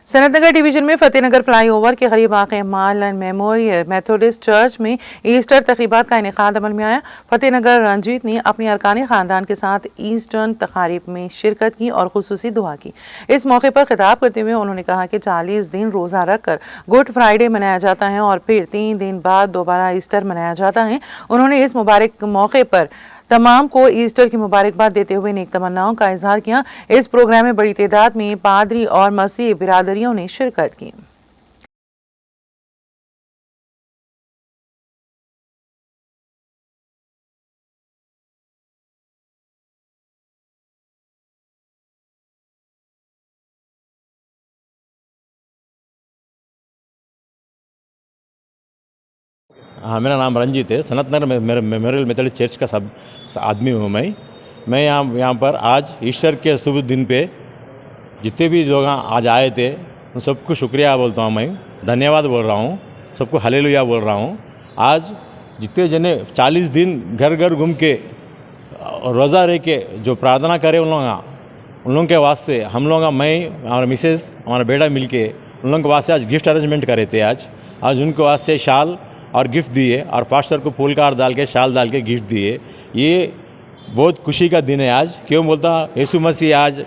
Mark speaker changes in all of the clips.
Speaker 1: Sanathnagar division में Fatehnagar flyover के करीब वाक़ माल एंड मेमोरियल मेथोडिस्ट चर्च में ईस्टर तक़रीबात का इनेकाद अमल में आया। फतेहनगर रंजीत ने अपने अरकान ख़ानदान के साथ ईस्टर्न तक़ारीब में शिरकत की और खुसूसी दुआ की। इस मौके पर खिताब करते हुए उन्होंने कहा कि 40 दिन रोज़ा रखकर गुड फ्राइडे मनाया जाता है और फिर 3 दिन बाद दोबारा ईस्टर मनाया जाता है। उन्होंने इस मुबारक मौके पर तमाम को ईस्टर की मुबारकबाद देते हुए नेक तमन्नाओं का इजहार किया। इस प्रोग्राम में बड़ी तादाद में पादरी और मसीह बिरादरियों ने शिरकत की।
Speaker 2: हाँ, मेरा नाम रंजीत है। सनतनगर में मेमोरियल मेथोडिस्ट चर्च का सब आदमी हूँ मैं यहाँ पर आज ईस्टर के शुभ दिन पे जितने भी लोग आज आए थे उन सबको शुक्रिया बोलता हूँ, मैं धन्यवाद बोल रहा हूँ, सबको हालेलुया बोल रहा हूँ। आज जितने जने 40 दिन घर घर घूम के रोज़ा रह के जो प्रार्थना करे उन लोगों के वास्ते हम लोग, मैं हमारा मिसेस हमारा बेटा मिलके उन लोगों के वास्ते आज गिफ्ट अरेंजमेंट करे थे। आज उनके वास्ते शाल और गिफ्ट दिए और फास्टर को फूल का डाल के शाल डाल के गिफ्ट दिए। ये बहुत खुशी का दिन है आज। क्यों बोलता, यीशु मसीह आज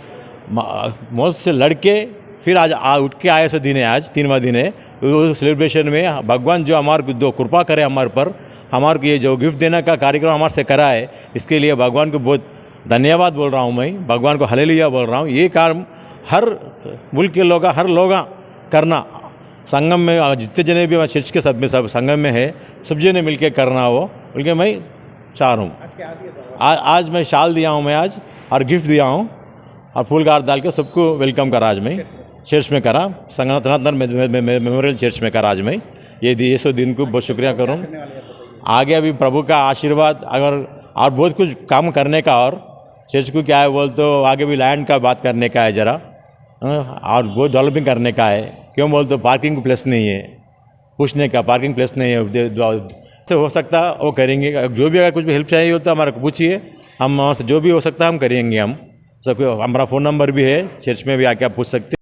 Speaker 2: मौत से लड़के फिर आज उठ के आए सो दिन है, आज 3वां दिन है। उस सेलिब्रेशन में भगवान जो हमारे को दो कृपा करे हमारे पर, हमारे को ये जो गिफ्ट देने का कार्यक्रम हमारे से करा है, इसके लिए भगवान को बहुत धन्यवाद बोल रहा हूँ, मैं भगवान को हालेलुया बोल रहा हूँ। ये काम हर मुल्क के लोग हर लोग करना, संगम में जितने जने भी हमारे चर्च के सब संगम में है, सब जने मिल के करना हो बोल के मैं चाह रहा हूँ। आज मैं शाल दिया हूँ, मैं आज और गिफ्ट दिया हूँ और फूल का डाल के सबको वेलकम करा। आज मैं चर्च में करा, सनतनगर मेमोरियल चर्च में करा। आज मैं ये सो दिन को बहुत शुक्रिया करूँ। आगे अभी प्रभु का आशीर्वाद अगर और बहुत कुछ काम करने का, और चर्च को क्या है बोल तो आगे भी लैंड का बात करने का है ज़रा, और बहुत डेवलपिंग करने का है। क्यों बोल तो पार्किंग प्लेस नहीं है, पूछने का पार्किंग प्लेस नहीं है, से हो सकता वो करेंगे। जो भी अगर कुछ भी हेल्प चाहिए हो तो हमारा पूछिए, हम जो भी हो सकता है हम करेंगे। हम सबको हमारा फ़ोन नंबर भी है, चर्च में भी आके आप पूछ सकते हैं।